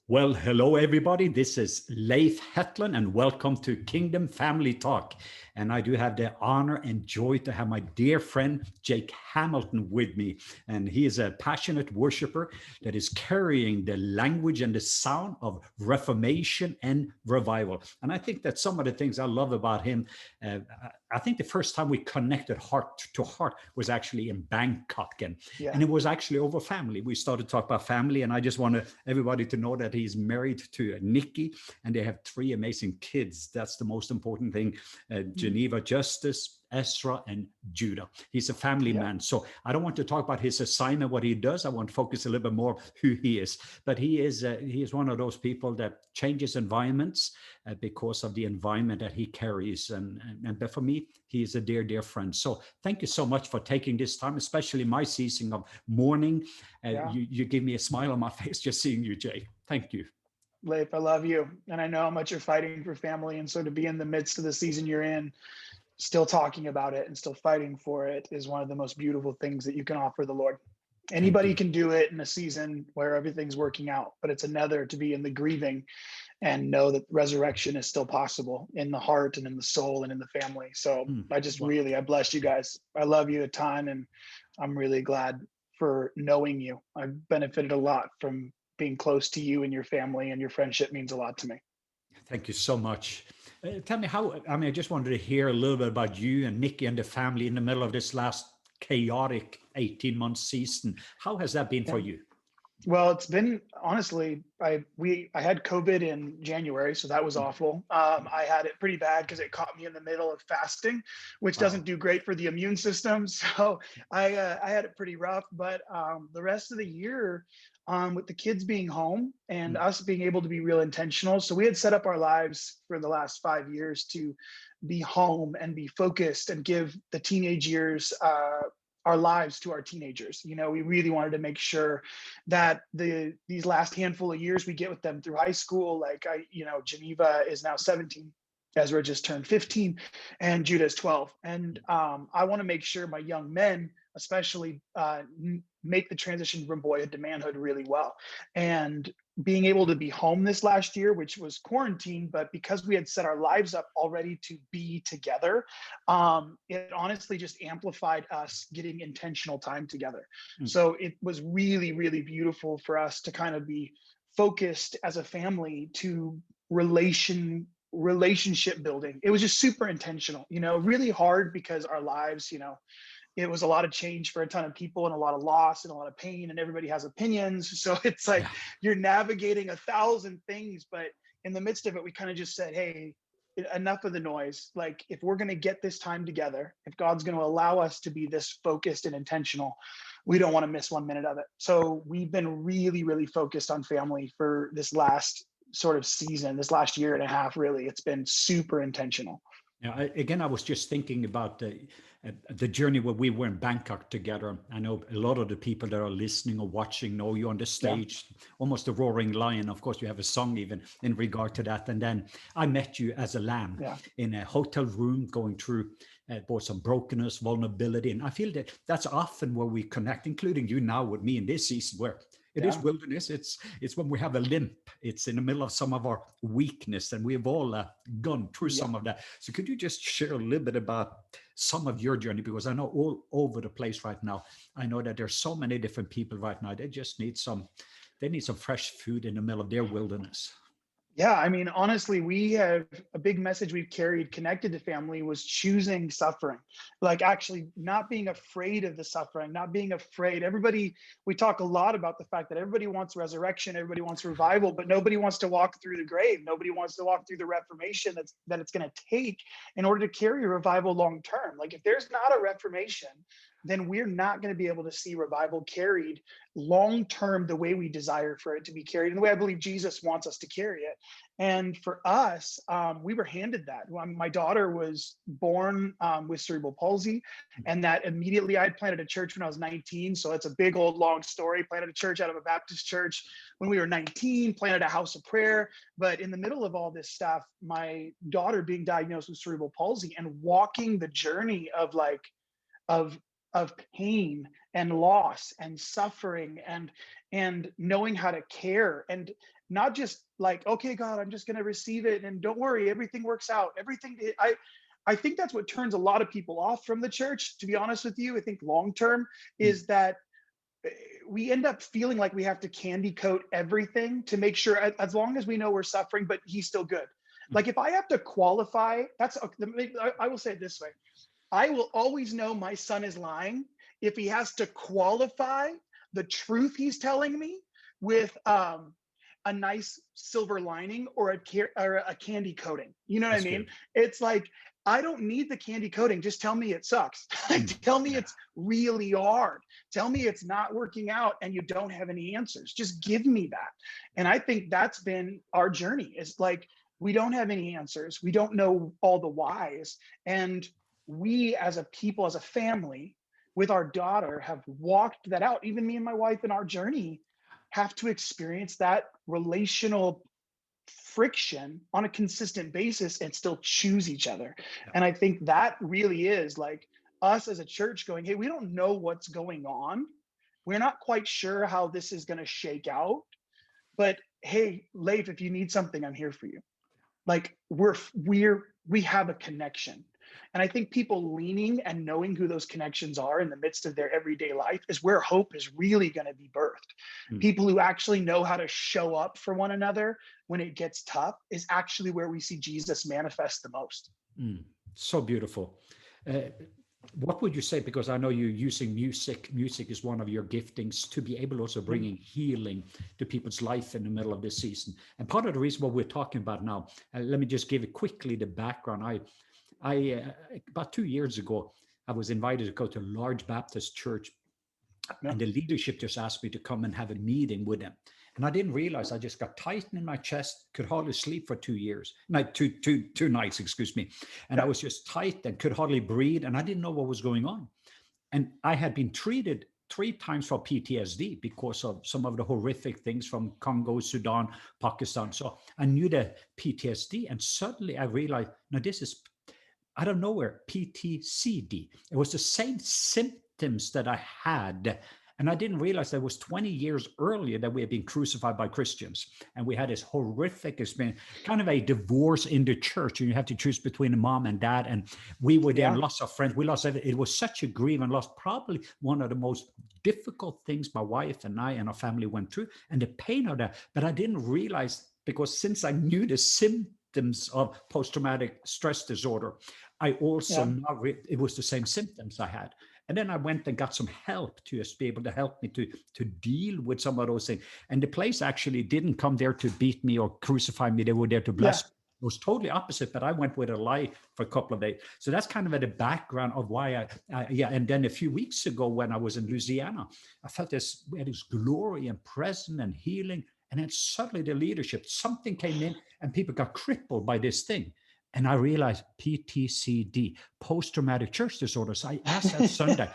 Well, hello, everybody. This is Leif Hetland, and welcome to Kingdom Family Talk. And I do have the honor and joy to have my dear friend, Jake Hamilton, with me. And he is a passionate worshiper that is carrying the language and the sound of reformation and revival. And I think that some of the things I love about him, I think the first time we connected heart to heart was actually in Bangkok. And it was actually over family. We started to talk about family. And I just want everybody to know that he's married to Nikki, and they have 3 amazing kids. That's the most important thing. Geneva Justice, Ezra, and Judah. He's a family man. So I don't want to talk about his assignment, what he does. I want to focus a little bit more who he is. But he is one of those people that changes environments because of the environment that he carries. But for me, he is a dear, dear friend. So thank you so much for taking this time, especially my season of mourning. You give me a smile on my face just seeing you, Jay. Thank you. Leif, I love you. And I know how much you're fighting for family. And so to be in the midst of the season you're in, still talking about it and still fighting for it is one of the most beautiful things that you can offer the Lord. Anybody can do it in a season where everything's working out, but it's another to be in the grieving and know that resurrection is still possible in the heart and in the soul and in the family. So I just I bless you guys. I love you a ton. And I'm really glad for knowing you. I've benefited a lot from being close to you and your family, and your friendship means a lot to me. Thank you so much. Tell me I just wanted to hear a little bit about you and Nikki and the family in the middle of this last chaotic 18-month season. How has that been for you? Well, it's been, honestly, I had COVID in January, so that was awful. I had it pretty bad because it caught me in the middle of fasting, which doesn't do great for the immune system. So I had it pretty rough. But the rest of the year, with the kids being home and us being able to be real intentional. So we had set up our lives for the last 5 years to be home and be focused and give the teenage years our lives to our teenagers. You know, we really wanted to make sure that these last handful of years we get with them through high school. Like Geneva is now 17. Ezra just turned 15 and Judah is 12. And I want to make sure my young men, especially, make the transition from boyhood to manhood really well. And being able to be home this last year, which was quarantine, but because we had set our lives up already to be together, it honestly just amplified us getting intentional time together. So it was really, really beautiful for us to kind of be focused as a family to relationship building. It was just super intentional, really hard because our lives, it was a lot of change for a ton of people and a lot of loss and a lot of pain, and everybody has opinions. So it's like you're navigating 1,000 things, but in the midst of it, we kind of just said, hey, enough of the noise. Like, if we're going to get this time together, if God's going to allow us to be this focused and intentional, we don't want to miss 1 minute of it. So we've been really, really focused on family for this last sort of season, this last year and a half, really. It's been super intentional. Yeah, I was just thinking about the journey where we were in Bangkok together. I know a lot of the people that are listening or watching know you on the stage, almost a roaring lion. Of course, you have a song even in regard to that. And then I met you as a lamb in a hotel room going through both some brokenness, vulnerability. And I feel that that's often where we connect, including you now with me in this season, where it is wilderness. It's when we have a limp. It's in the middle of some of our weakness, and we've all gone through some of that. So could you just share a little bit about some of your journey? Because I know all over the place right now, I know that there's so many different people right now. They just need some fresh food in the middle of their wilderness. Yeah, I mean, honestly, we have a big message we've carried connected to family was choosing suffering, like actually not being afraid of the suffering, not being afraid. We talk a lot about the fact that everybody wants resurrection, everybody wants revival, but nobody wants to walk through the grave. Nobody wants to walk through the reformation that it's going to take in order to carry revival long term. Like, if there's not a reformation, then we're not going to be able to see revival carried long term the way we desire for it to be carried and the way I believe Jesus wants us to carry it. And for us, we were handed that. My daughter was born with cerebral palsy, and that immediately I had planted a church when I was 19. So it's a big old long story. Planted a church out of a Baptist church when we were 19, planted a house of prayer. But in the middle of all this stuff, my daughter being diagnosed with cerebral palsy and walking the journey of of pain and loss and suffering and knowing how to care, and not just like, okay, God, I'm just going to receive it and don't worry, everything works out. I think that's what turns a lot of people off from the church, to be honest with you. I think long term is that we end up feeling like we have to candy coat everything to make sure, as long as we know we're suffering, but he's still good. Like if I have to qualify, I will say it this way. I will always know my son is lying if he has to qualify the truth he's telling me with a nice silver lining or a candy coating. You know what That's I mean? good. It's like, I don't need the candy coating. Just tell me it sucks. Tell me it's really hard. Tell me it's not working out and you don't have any answers. Just give me that. And I think that's been our journey. Is like, we don't have any answers. We don't know all the whys. And we as a people, as a family, with our daughter, have walked that out. Even me and my wife in our journey have to experience that relational friction on a consistent basis and still choose each other. And I think that really is like us as a church going, hey, we don't know what's going on. We're not quite sure how this is going to shake out. But hey, Leif, if you need something, I'm here for you. Like we have a connection. And I think people leaning and knowing who those connections are in the midst of their everyday life is where hope is really going to be birthed. People who actually know how to show up for one another when it gets tough is actually where we see Jesus manifest the most. So beautiful. What would you say, because I know you're using music is one of your giftings, to be able also bringing healing to people's life in the middle of this season. And part of the reason what we're talking about now, let me just give it quickly the background. I about 2 years ago, I was invited to go to a large Baptist church, and the leadership just asked me to come and have a meeting with them. And I didn't realize I just got tightened in my chest, could hardly sleep for 2 years, two nights, excuse me. And I was just tight and could hardly breathe. And I didn't know what was going on. And I had been treated 3 times for PTSD because of some of the horrific things from Congo, Sudan, Pakistan. So I knew the PTSD. And suddenly I realized, no, this is, I don't know where, PTCD. It was the same symptoms that I had. And I didn't realize that it was 20 years earlier that we had been crucified by Christians. And we had this horrific experience, kind of a divorce in the church. And you have to choose between a mom and dad. And we were there and lost our friends. We lost everything. It was such a grief and loss, probably one of the most difficult things my wife and I and our family went through, and the pain of that. But I didn't realize, because since I knew the symptoms of post-traumatic stress disorder, I also know it was the same symptoms I had. And then I went and got some help to just be able to help me to deal with some of those things. And the place actually didn't come there to beat me or crucify me. They were there to bless me. It was totally opposite, but I went with a lie for a couple of days. So that's kind of the background of why and then a few weeks ago when I was in Louisiana, I felt this glory and presence and healing. And then suddenly the leadership, something came in and people got crippled by this thing. And I realized PTCD, post-traumatic stress disorder. So I asked that Sunday,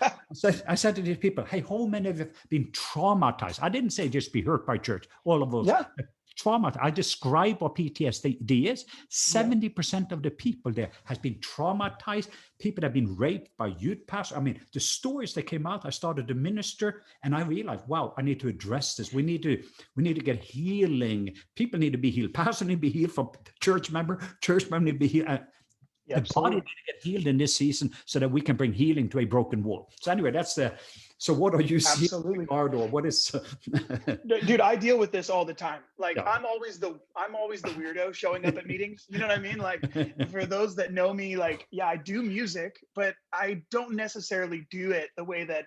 I said to these people, hey, how many of you have been traumatized? I didn't say just be hurt by church, all of those. Trauma. I describe what PTSD is. 70% of the people there has been traumatized. People have been raped by youth pastors. I mean, the stories that came out, I started to minister, and I realized, wow, I need to address this. We need to get healing. People need to be healed. Pastors need to be healed from church member need to be healed. The body need to get healed in this season so that we can bring healing to a broken wall. So anyway, so what are you seeing, Ricardo? What is Dude, I deal with this all the time. Like I'm always the weirdo showing up at meetings. You know what I mean? Like for those that know me, like, I do music, but I don't necessarily do it the way that,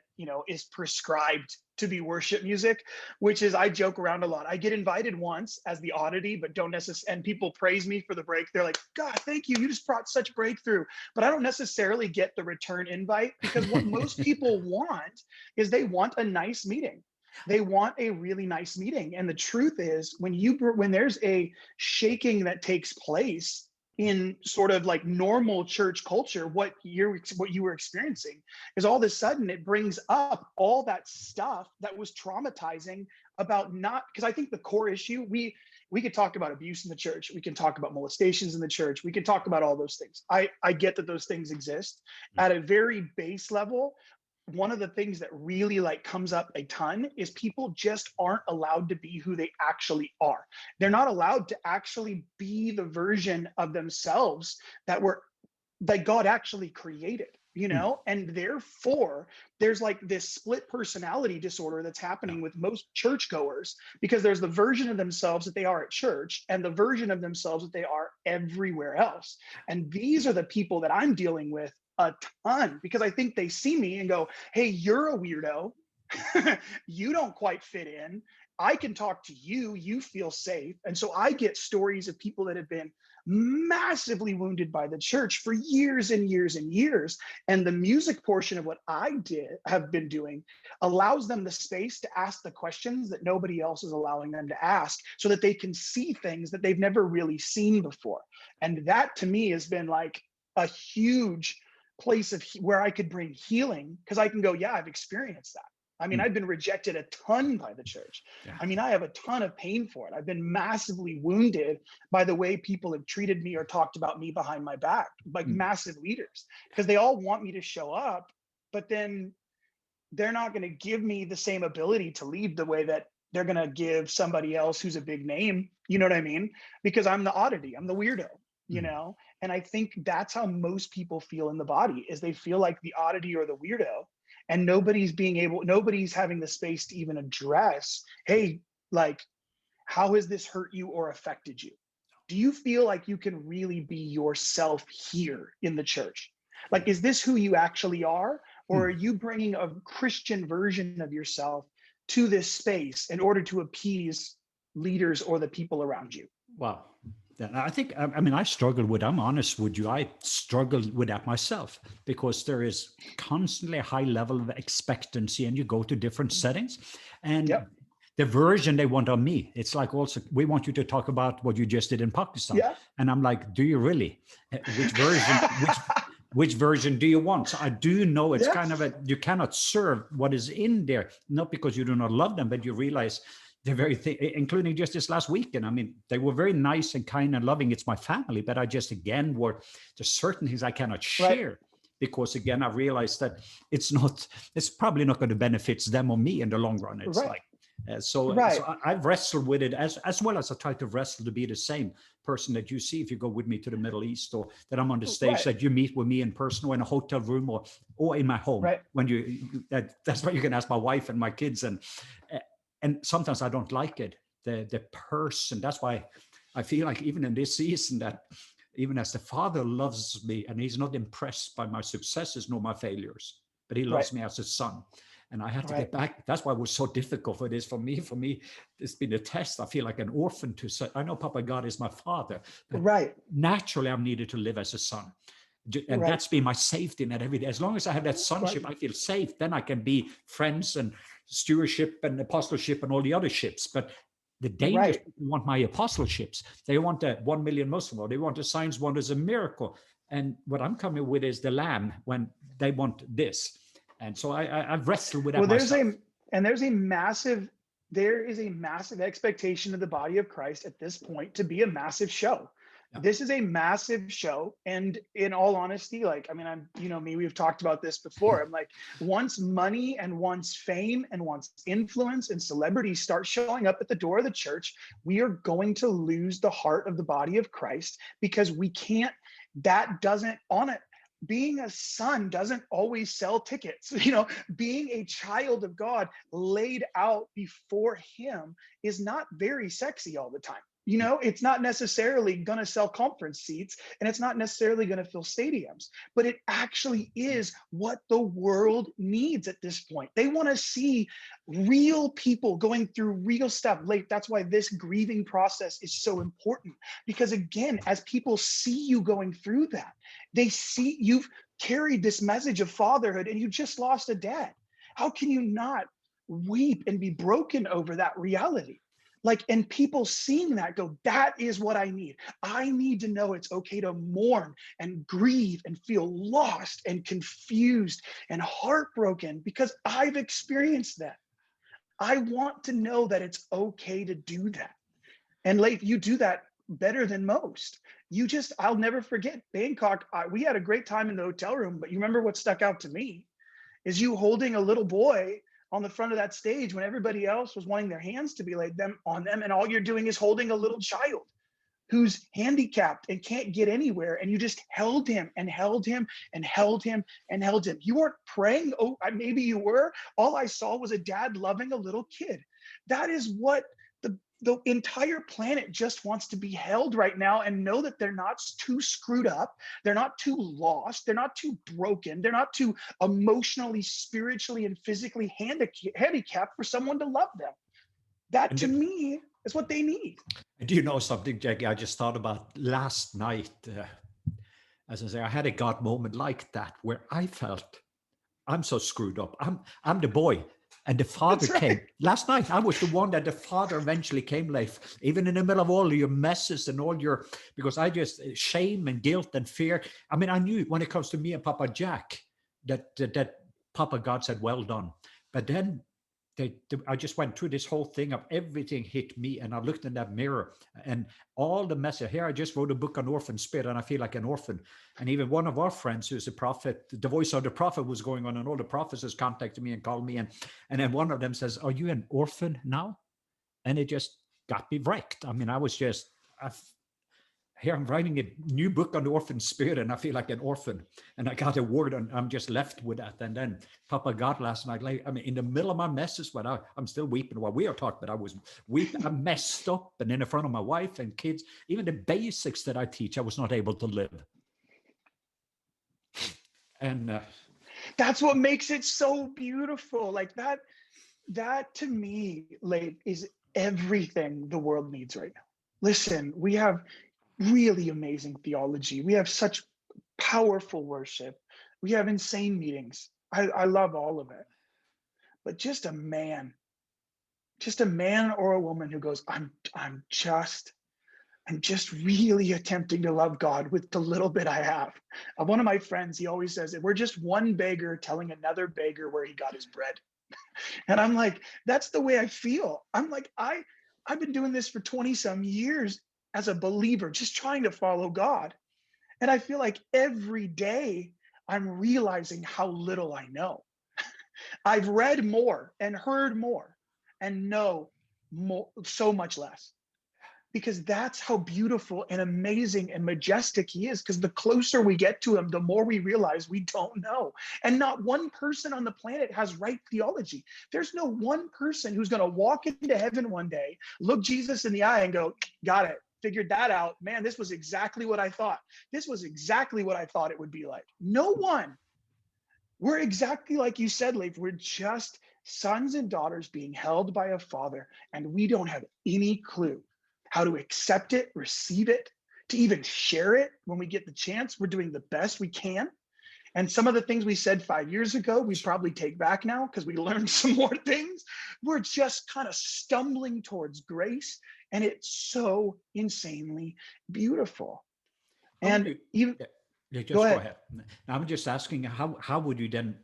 is prescribed to be worship music, which is, I joke around a lot. I get invited once as the oddity, but don't necessarily, and people praise me for the break. They're like, God, thank you. You just brought such breakthrough. But I don't necessarily get the return invite, because what most people want is they want a nice meeting. They want a really nice meeting. And the truth is, when there's a shaking that takes place in sort of like normal church culture, what you were experiencing is all of a sudden it brings up all that stuff that was traumatizing about because I think the core issue, we could talk about abuse in the church. We can talk about molestations in the church. We can talk about all those things. I get that those things exist at a very base level. one of the things that really like comes up a ton is people just aren't allowed to be who they actually are. They're not allowed to actually be the version of themselves that God actually created, Mm. and therefore there's like this split personality disorder that's Yeah. happening with most churchgoers, because there's the version of themselves that they are at church and the version of themselves that they are everywhere else. And these are the people that I'm dealing with a ton, because I think they see me and go, hey, you're a weirdo. You don't quite fit in. I can talk to you. You feel safe. And so I get stories of people that have been massively wounded by the church for years and years and years. And the music portion of what have been doing allows them the space to ask the questions that nobody else is allowing them to ask, so that they can see things that they've never really seen before. And that to me has been like a huge place of where I could bring healing, because I can go, yeah, I've experienced that. I mean, Mm. I've been rejected a ton by the church. Yeah. I mean, I have a ton of pain for it. I've been massively wounded by the way people have treated me or talked about me behind my back, like Mm. massive leaders, because they all want me to show up, but then they're not going to give me the same ability to lead the way that they're going to give somebody else who's a big name. You know what I mean? Because I'm the oddity, I'm the weirdo, Mm. And I think that's how most people feel in the body, is they feel like the oddity or the weirdo, and nobody's having the space to even address, hey, like, how has this hurt you or affected you? Do you feel like you can really be yourself here in the church? Like, is this who you actually are? Or are Mm. you bringing a Christian version of yourself to this space in order to appease leaders or the people around you? Wow. I think, I mean, I struggle with, I'm honest with you, I struggle with that myself, because there is constantly a high level of expectancy, and you go to different settings, and Yep. the version they want of me, it's like, also, we want you to talk about what you just did in Pakistan. Yeah. And I'm like, do you really? Which version, which version do you want? So I do know it's Yeah. kind of you cannot serve what is in there, not because you do not love them, but you realize the very thing, including just this last weekend. I mean, they were very nice and kind and loving. It's my family, but I just, again, there's certain things I cannot Right. share, because, again, I realized that it's probably not going to benefit them or me in the long run. It's Right. like, so Right. I've wrestled with it as well as I try to wrestle to be the same person that you see if you go with me to the Middle East, or that I'm on the stage, Right. that you meet with me in person, or in a hotel room, or in my home. Right. When that's what you can ask my wife and my kids, and sometimes I don't like it, the person. That's why I feel like, even in this season, that even as the Father loves me, and he's not impressed by my successes nor my failures, but he Right. loves me as a son. And I have to Right. get back. That's why it was so difficult for this. For me, it's been a test. I feel like an orphan to say, I know Papa God is my father, but Right. naturally I'm needed to live as a son. And Right. that's been my safety net every day. As long as I have that sonship, Right. I feel safe. Then I can be friends and stewardship and apostleship and all the other ships. But the dangers, Right. people want my apostleships. They want that 1 million Muslim, or they want the signs, wonders, and miracle. And what I'm coming with is the lamb, when they want this. And so I've wrestled with that Well, myself. there is a massive expectation of the body of Christ at this point to be a massive show. Yeah. This is a massive show. And in all honesty, like, I mean, we've talked about this before. I'm like, once money and once fame and once influence and celebrity start showing up at the door of the church, we are going to lose the heart of the body of Christ, because we can't, that doesn't on it. Being a son doesn't always sell tickets. Being a child of God laid out before him is not very sexy all the time. It's not necessarily going to sell conference seats, and it's not necessarily going to fill stadiums, but it actually is what the world needs at this point. They want to see real people going through real stuff. Like, that's why this grieving process is so important, because, again, as people see you going through that, they see you've carried this message of fatherhood, and you just lost a dad. How can you not weep and be broken over that reality? Like, and people seeing that go, that is what I need. I need to know it's okay to mourn and grieve and feel lost and confused and heartbroken, because I've experienced that. I want to know that it's okay to do that. And Leif, you do that better than most. I'll never forget Bangkok. We had a great time in the hotel room, but you remember what stuck out to me is you holding a little boy on the front of that stage when everybody else was wanting their hands to be laid on them, and all you're doing is holding a little child who's handicapped and can't get anywhere, and you just held him and held him and held him and held him. You weren't praying. Oh, maybe you were. All I saw was a dad loving a little kid. That is what the entire planet just wants to be held right now, and know that they're not too screwed up. They're not too lost. They're not too broken. They're not too emotionally, spiritually, and physically handicapped for someone to love them. That, to me, is what they need. Do you know something, Jackie? I just thought about last night. As I say, I had a God moment like that where I felt I'm so screwed up. I'm the boy. And the father came last night. I was the one that the father eventually came, Leif, even in the middle of all your messes and all your, because I just shame and guilt and fear. I mean, I knew when it comes to me and Papa Jack that Papa God said, well done. But then I just went through this whole thing of everything hit me, and I looked in that mirror and all the mess. Here I just wrote a book on orphan spirit, and I feel like an orphan. And even one of our friends who's a prophet, the voice of the prophet was going on, and all the prophets has contacted me and called me, and then one of them says, are you an orphan now? And it just got me wrecked. I mean, I was just here I'm writing a new book on the orphan spirit, and I feel like an orphan, and I got a word, and I'm just left with that. And then Papa God last night, like, I mean, in the middle of my messes, but I'm still weeping while we are talking, but I was weeping. I messed up, and in front of my wife and kids, even the basics that I teach, I was not able to live. And that's what makes it so beautiful. Like that to me, Leif, is everything the world needs right now. Listen, we have really amazing theology. We have such powerful worship. We have insane meetings. I love all of it. But just a man or a woman who goes, I'm just really attempting to love God with the little bit I have. One of my friends, he always says that we're just one beggar telling another beggar where he got his bread. And I'm like, that's the way I feel. I'm like, I've been doing this for 20 some years as a believer, just trying to follow God. And I feel like every day I'm realizing how little I know. I've read more and heard more and know more, so much less. Because that's how beautiful and amazing and majestic he is. Because the closer we get to him, the more we realize we don't know. And not one person on the planet has right theology. There's no one person who's going to walk into heaven one day, look Jesus in the eye and go, got it, figured that out. Man, this was exactly what I thought. This was exactly what I thought it would be like. No one. We're exactly like you said, Leif. We're just sons and daughters being held by a father, and we don't have any clue how to accept it, receive it, to even share it when we get the chance. We're doing the best we can. And some of the things we said 5 years ago, we probably take back now because we learned some more things. We're just kind of stumbling towards grace, and it's so insanely beautiful. And even go ahead. I'm just asking, how would you then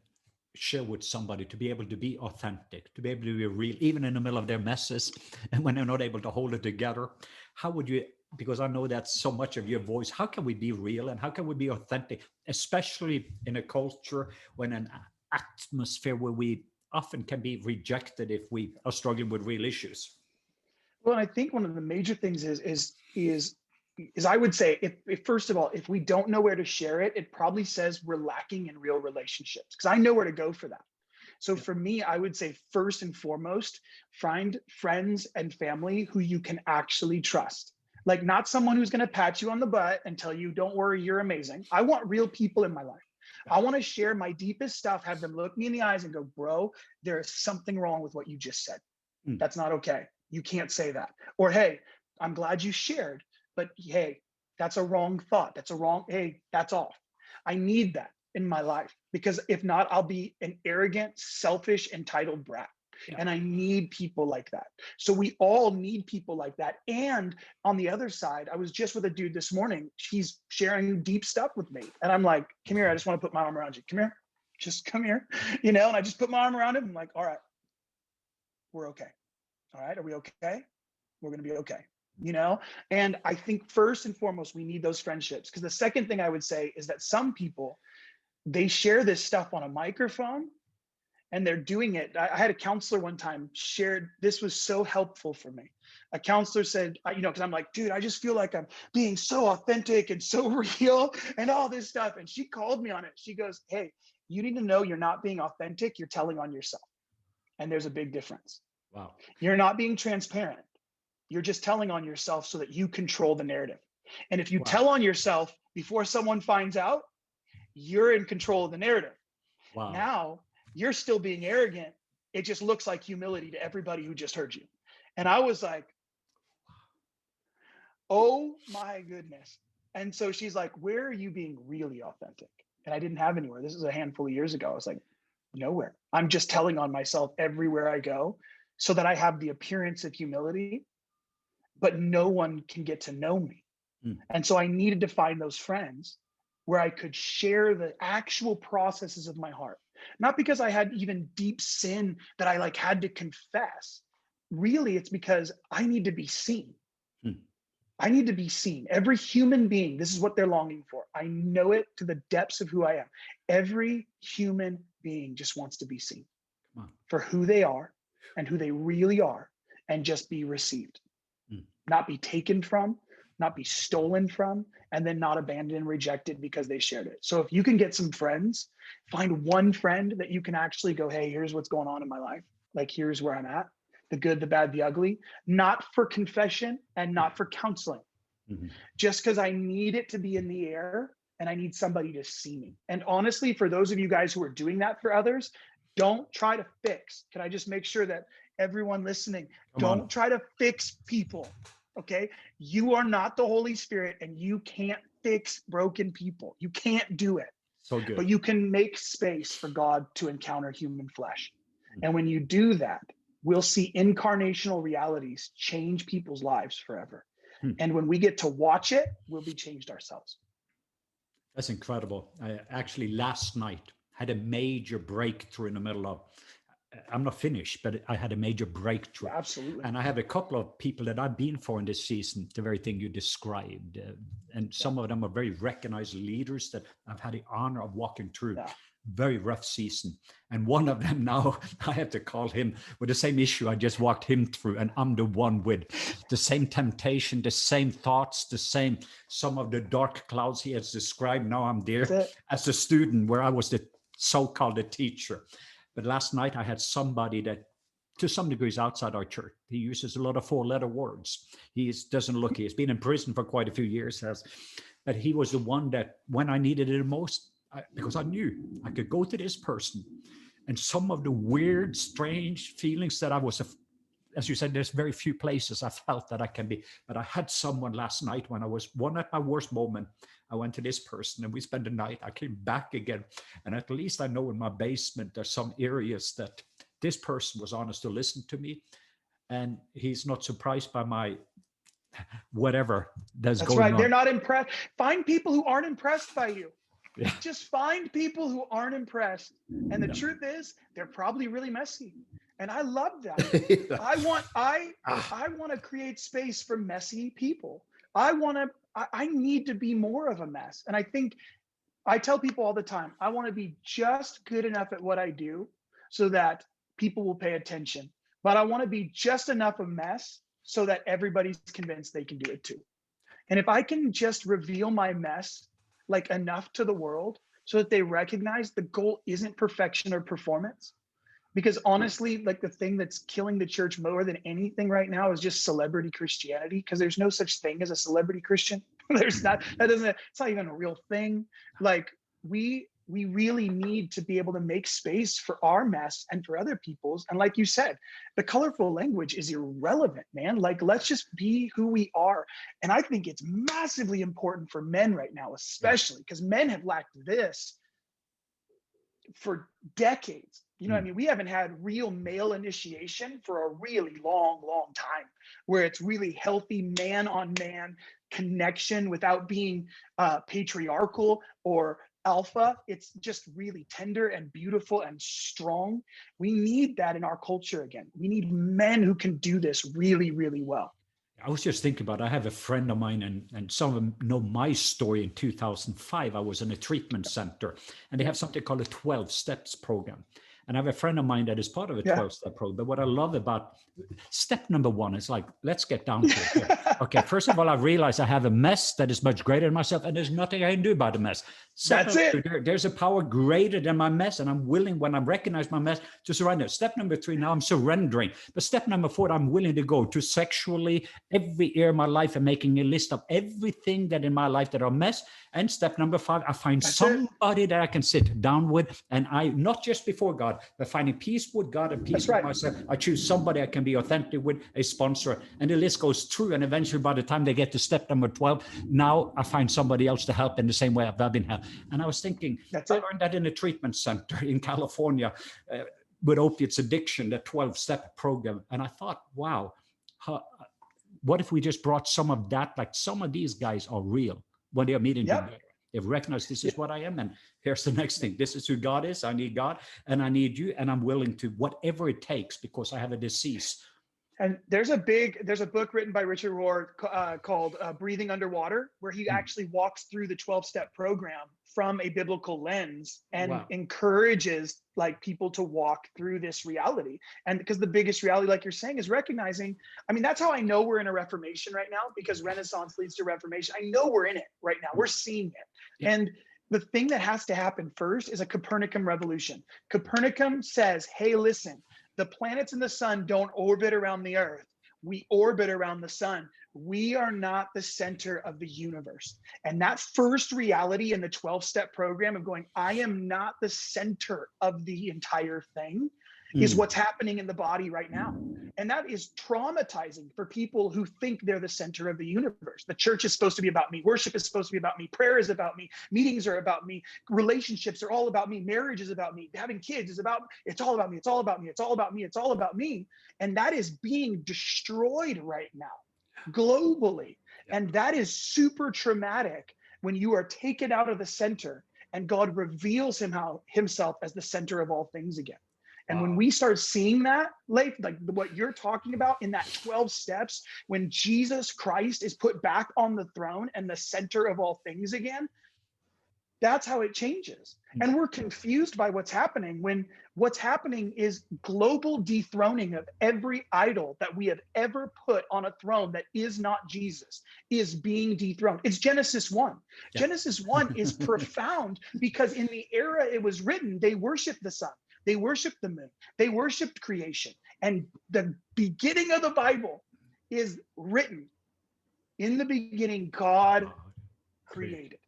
share with somebody to be able to be authentic, to be able to be real, even in the middle of their messes, and when they're not able to hold it together? How would you, because I know that's so much of your voice, how can we be real and how can we be authentic, especially in a culture, when an atmosphere where we often can be rejected if we are struggling with real issues? Well, I think one of the major things is I would say, if first of all, if we don't know where to share it, it probably says we're lacking in real relationships, because I know where to go for that. So for me, I would say first and foremost, find friends and family who you can actually trust. Like, not someone who's going to pat you on the butt and tell you, don't worry, you're amazing. I want real people in my life. I want to share my deepest stuff, have them look me in the eyes and go, bro, there is something wrong with what you just said. That's not okay. You can't say that. Or, hey, I'm glad you shared, but hey, that's a wrong thought. Hey, that's off. I need that in my life, because if not, I'll be an arrogant, selfish, entitled brat. Yeah. And I need people like that. So we all need people like that. And on the other side, I was just with a dude this morning. He's sharing deep stuff with me. And I'm like, come here. I just want to put my arm around you. Come here. Just come here. And I just put my arm around him. I'm like, all right, we're okay. All right. Are we okay? We're going to be okay. And I think first and foremost, we need those friendships. Because the second thing I would say is that some people, they share this stuff on a microphone and they're doing it. I had a counselor one time shared, this was so helpful for me. A counselor said, because I'm like, dude, I just feel like I'm being so authentic and so real and all this stuff. And she called me on it. She goes, hey, you need to know you're not being authentic. You're telling on yourself. And there's a big difference. Wow. You're not being transparent. You're just telling on yourself so that you control the narrative. And if you tell on yourself before someone finds out, you're in control of the narrative. Wow. Now you're still being arrogant. It just looks like humility to everybody who just heard you. And I was like, oh my goodness. And so she's like, where are you being really authentic? And I didn't have anywhere. This is a handful of years ago. I was like, nowhere. I'm just telling on myself everywhere I go so that I have the appearance of humility, but no one can get to know me. And so I needed to find those friends where I could share the actual processes of my heart. Not because I had even deep sin that I like had to confess. Really, it's because I need to be seen. I need to be seen. Every human being, this is what they're longing for. I know it to the depths of who I am. Every human being just wants to be seen for who they are and who they really are, and just be received, not be taken from, not be stolen from, and then not abandoned and rejected because they shared it. So if you can get some friends, find one friend that you can actually go, hey, here's what's going on in my life. Like, here's where I'm at. The good, the bad, the ugly, not for confession and not for counseling, just because I need it to be in the air and I need somebody to see me. And honestly, for those of you guys who are doing that for others, don't try to fix. Can I just make sure that everyone listening, don't try to fix people, okay? You are not the Holy Spirit and you can't fix broken people. You can't do it. So good. But you can make space for God to encounter human flesh. And when you do that, we'll see incarnational realities change people's lives forever. And when we get to watch it, we'll be changed ourselves. That's incredible. I actually last night had a major breakthrough in the middle of, I'm not finished, but I had a major breakthrough. Absolutely. And I have a couple of people that I've been for in this season, the very thing you described. And some of them are very recognized leaders that I've had the honor of walking through. Very rough season. And one of them now, I have to call him with the same issue I just walked him through. And I'm the one with the same temptation, the same thoughts, the same, some of the dark clouds he has described. Now I'm there as a student where I was the so-called teacher. But last night I had somebody that to some degree is outside our church. He uses a lot of four-letter words. He doesn't look, he's been in prison for quite a few years. But he was the one that when I needed it the most, because I knew I could go to this person and some of the weird, strange feelings that I was, as you said, there's very few places I felt that I can be, but I had someone last night when I was at my worst moment. I went to this person and we spent the night. I came back again. And at least I know in my basement, there's some areas that this person was honest to listen to me. And he's not surprised by my whatever that's going on. That's right. They're not impressed. Find people who aren't impressed by you. Yeah. Just find people who aren't impressed. And the truth is, they're probably really messy. And I love that. I want to create space for messy people. I need to be more of a mess. And I think I tell people all the time, I want to be just good enough at what I do so that people will pay attention. But I want to be just enough a mess so that everybody's convinced they can do it too. And if I can just reveal my mess like enough to the world so that they recognize the goal isn't perfection or performance. Because honestly, like the thing that's killing the church more than anything right now is just celebrity Christianity, because there's no such thing as a celebrity Christian. It's not even a real thing. Like we really need to be able to make space for our mess and for other people's. And like you said, the colorful language is irrelevant, man. Like, let's just be who we are. And I think it's massively important for men right now, especially because men have lacked this for decades. You know what I mean? We haven't had real male initiation for a really long, long time, where it's really healthy man on man connection without being patriarchal or alpha. It's just really tender and beautiful and strong. We need that in our culture again. We need men who can do this really, really well. I was just thinking about, I have a friend of mine and some of them know my story. In 2005, I was in a treatment center and they have something called a 12 steps program. And I have a friend of mine that is part of a 12-step program. But what I love about step number one is like, let's get down to it here. Okay, first of all, I realize I have a mess that is much greater than myself, and there's nothing I can do about the mess. That's it. There's a power greater than my mess, and I'm willing, when I recognize my mess, to surrender. Step number three, now I'm surrendering. But step number four, I'm willing to go to sexually every area of my life and making a list of everything that in my life that are mess. And step number five, I find somebody that I can sit down with, and I, not just before God, but finding peace with God and peace with myself. I choose somebody I can be authentic with, a sponsor, and the list goes through. And eventually, by the time they get to step number 12, now I find somebody else to help in the same way I've been helped. And I was thinking, I learned that in a treatment center in California with opiates addiction, the 12-step program. And I thought, wow, what if we just brought some of that? Like, some of these guys are real when they're meeting together. They've recognized this is what I am, and here's the next thing. This is who God is. I need God, and I need you, and I'm willing to whatever it takes because I have a disease. And there's a book written by Richard Rohr called Breathing Underwater, where he actually walks through the 12-step program from a biblical lens and encourages like people to walk through this reality. And because the biggest reality, like you're saying, is recognizing, I mean, that's how I know we're in a reformation right now, because Renaissance leads to reformation. I know we're in it right now. We're seeing it. And the thing that has to happen first is a Copernican revolution. Copernicum says, hey, listen, the planets and the sun don't orbit around the earth. We orbit around the sun. We are not the center of the universe. And that first reality in the 12-step program of going, I am not the center of the entire thing, is what's happening in the body right now. And that is traumatizing for people who think they're the center of the universe. The church is supposed to be about me. Worship is supposed to be about me. Prayer is about me. Meetings are about me. Relationships are all about me. Marriage is about me. Having kids is about, it's all about me. It's all about me. It's all about me. It's all about me. And that is being destroyed right now globally. And that is super traumatic when you are taken out of the center and God reveals himself as the center of all things again. And when we start seeing that, Leif, like what you're talking about in that 12 steps, when Jesus Christ is put back on the throne and the center of all things again, that's how it changes. And we're confused by what's happening when what's happening is global dethroning of every idol that we have ever put on a throne that is not Jesus is being dethroned. It's Genesis 1. Genesis 1 is profound because in the era it was written, they worshiped the sun. They worshiped the moon. They worshiped creation. And the beginning of the Bible is written. In the beginning, God created.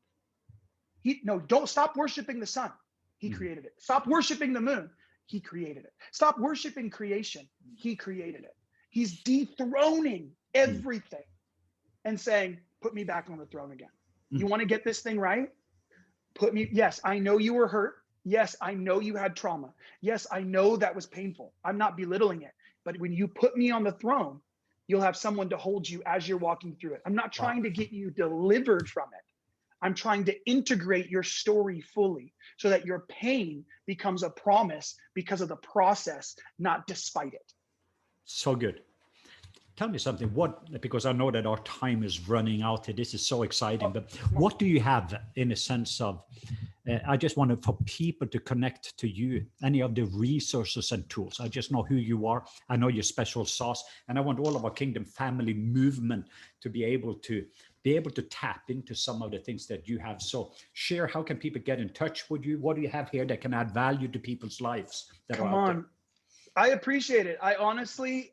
Don't stop worshiping the sun. He created it. Stop worshiping the moon. He created it. Stop worshiping creation. He created it. He's dethroning everything and saying, put me back on the throne again. You want to get this thing right? Yes, I know you were hurt. Yes, I know you had trauma. Yes, I know that was painful. I'm not belittling it. But when you put me on the throne, you'll have someone to hold you as you're walking through it. I'm not trying to get you delivered from it. I'm trying to integrate your story fully so that your pain becomes a promise because of the process, not despite it. So good. Tell me something, because I know that our time is running out here. This is so exciting, but what do you have in a sense of, I just wanted for people to connect to you, any of the resources and tools. I just know who you are. I know your special sauce, and I want all of our Kingdom Family movement to be able to tap into some of the things that you have. So share, how can people get in touch with you? What do you have here that can add value to people's lives that are out there? I appreciate it. I honestly,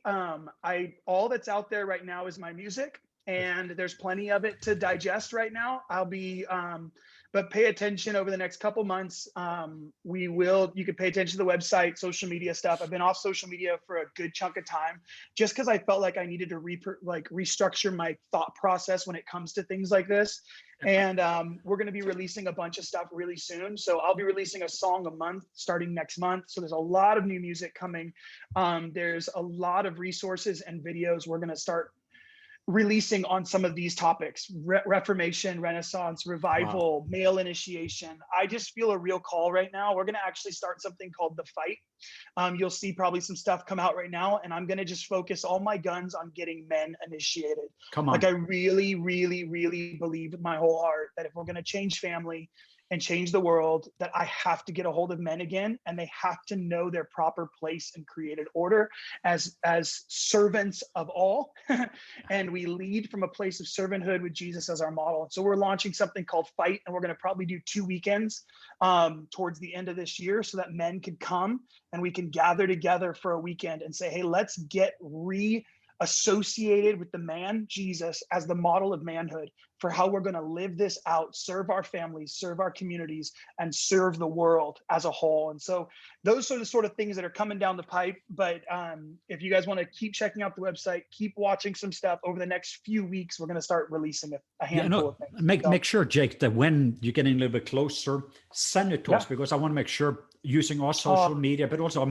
all that's out there right now is my music, and there's plenty of it to digest right now. But pay attention over the next couple months. You can pay attention to the website, social media stuff. I've been off social media for a good chunk of time, just because I felt like I needed to restructure my thought process when it comes to things like this. And we're going to be releasing a bunch of stuff really soon. So I'll be releasing a song a month starting next month. So there's a lot of new music coming. There's a lot of resources and videos we're going to start releasing on some of these topics: Reformation, Renaissance, revival, male initiation. I just feel a real call right now. We're going to actually start something called The Fight. You'll see probably some stuff come out right now, and I'm going to just focus all my guns on getting men initiated. Come on. Like I really, really, really believe with my whole heart that if we're going to change family, and change the world, that I have to get a hold of men again, and they have to know their proper place in created order as servants of all. And we lead from a place of servanthood with Jesus as our model. So we're launching something called Fight, and we're going to probably do 2 weekends towards the end of this year, so that men could come and we can gather together for a weekend and say, hey, let's get associated with the man Jesus as the model of manhood for how we're going to live this out, serve our families, serve our communities, and serve the world as a whole. And so those are the sort of things that are coming down the pipe. But if you guys want to keep checking out the website, keep watching some stuff over the next few weeks, we're going to start releasing a handful of things. Make sure, Jake, that when you're getting a little bit closer, send it to us, because I want to make sure, using our social media, but also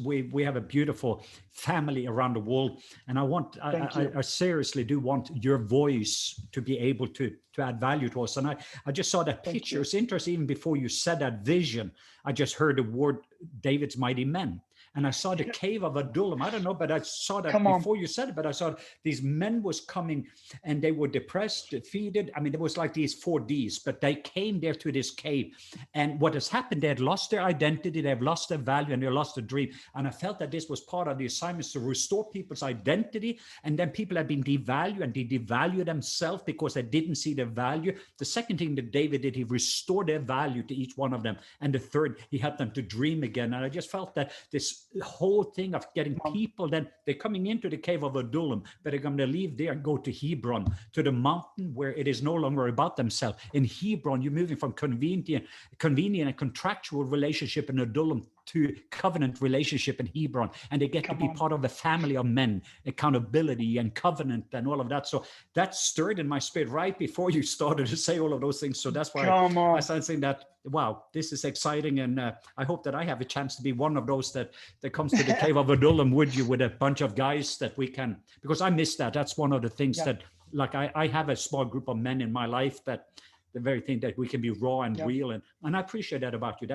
we have a beautiful family around the world. And I seriously do want your voice to be able to add value to us. And I just saw that picture. It's interesting, even before you said that vision, I just heard the word David's mighty men. And I saw the cave of Adullam. I don't know, but I saw that before you said it. But I saw these men was coming, and they were depressed, defeated. I mean, it was like these 4 Ds, but they came there to this cave. And what has happened, they had lost their identity, they've lost their value, and they lost their dream. And I felt that this was part of the assignments to restore people's identity. And then people have been devalued, and they devalue themselves because they didn't see their value. The second thing that David did, he restored their value to each one of them. And the third, he helped them to dream again. And I just felt that this whole thing of getting people, then they're coming into the cave of Adullam, but they're going to leave there and go to Hebron, to the mountain where it is no longer about themselves. In Hebron, you're moving from convenient and contractual relationship in Adullam to covenant relationship in Hebron, and they get to be part of the family of men, accountability and covenant and all of that. So that stirred in my spirit right before you started to say all of those things. So that's why I started saying that, wow, this is exciting. And I hope that I have a chance to be one of those that comes to the cave of Adullam with you, with a bunch of guys that we can, because I miss that. That's one of the things that, like, I have a small group of men in my life that the very thing that we can be raw and real. And I appreciate that about you.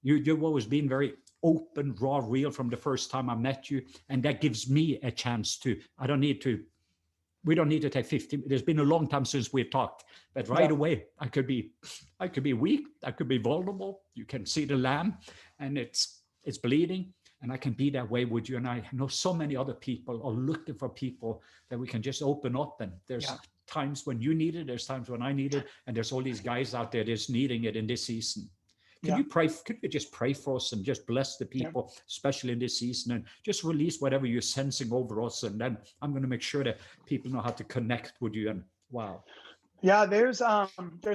You've always been very open, raw, real from the first time I met you. And that gives me a chance to, we don't need to take 50. There's been a long time since we've talked, but right away, I could be weak. I could be vulnerable. You can see the lamb and it's bleeding, and I can be that way with you. And I know so many other people are looking for people that we can just open up. And there's times when you need it. There's times when I need it. And there's all these guys out there that's needing it in this season. Could you just pray for us and just bless the people, especially in this season, and just release whatever you're sensing over us. And then I'm going to make sure that people know how to connect with you. And wow. Yeah, there's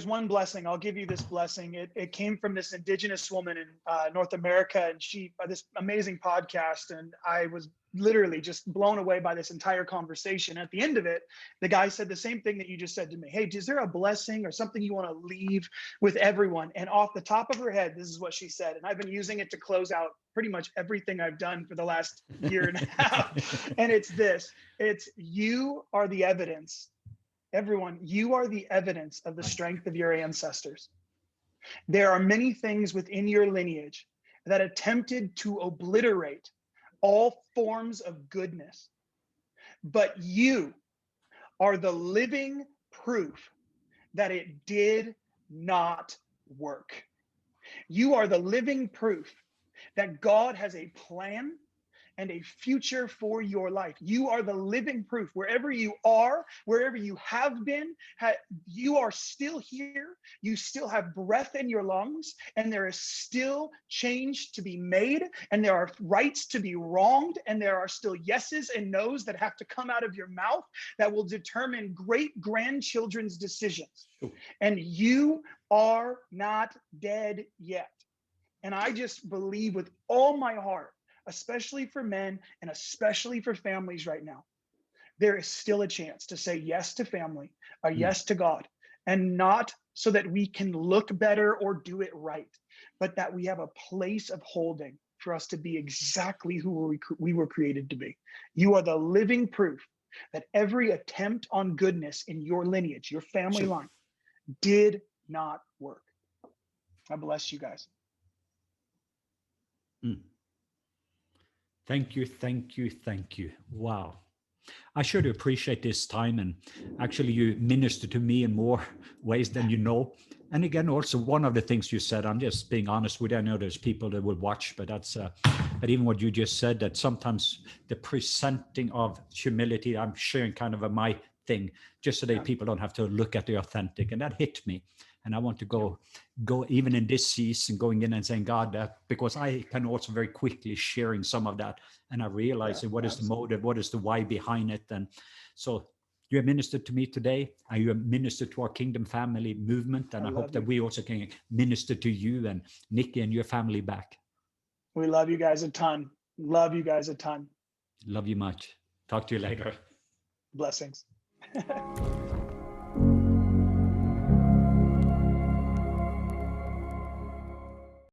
one blessing. I'll give you this blessing. It came from this indigenous woman in North America, and she this amazing podcast, and I was literally just blown away by this entire conversation. At the end of it, the guy said the same thing that you just said to me. Hey, is there a blessing or something you want to leave with everyone? And off the top of her head, this is what she said, and I've been using it to close out pretty much everything I've done for the last year and a half. And it's this: you are the evidence. Everyone, you are the evidence of the strength of your ancestors. There are many things within your lineage that attempted to obliterate all forms of goodness, but you are the living proof that it did not work. You are the living proof that God has a plan and a future for your life. You are the living proof. Wherever you are, wherever you have been, you are still here. You still have breath in your lungs, and there is still change to be made, and there are rights to be wronged, and there are still yeses and nos that have to come out of your mouth that will determine great-grandchildren's decisions. And you are not dead yet. And I just believe with all my heart, especially for men and especially for families right now, there is still a chance to say yes to family, a yes to God, and not so that we can look better or do it right, but that we have a place of holding for us to be exactly who we were created to be. You are the living proof that every attempt on goodness in your lineage, your family line, did not work. I bless you guys. Thank you, thank you, thank you. Wow. I sure do appreciate this time. And actually, you minister to me in more ways than you know. And again, also one of the things you said, I'm just being honest with you. I know there's people that will watch, but but even what you just said, that sometimes the presenting of humility, I'm sharing kind of my thing, just so that people don't have to look at the authentic. And that hit me. And I want to go even in this season, going in and saying, God, because I can also very quickly sharing some of that. And I realize what is the motive, what is the why behind it. And so you have ministered to me today, and you have ministered to our Kingdom Family movement. And I hope that we also can minister to you and Nikki and your family back. We love you guys a ton. Love you guys a ton. Love you much. Talk to you later. Blessings.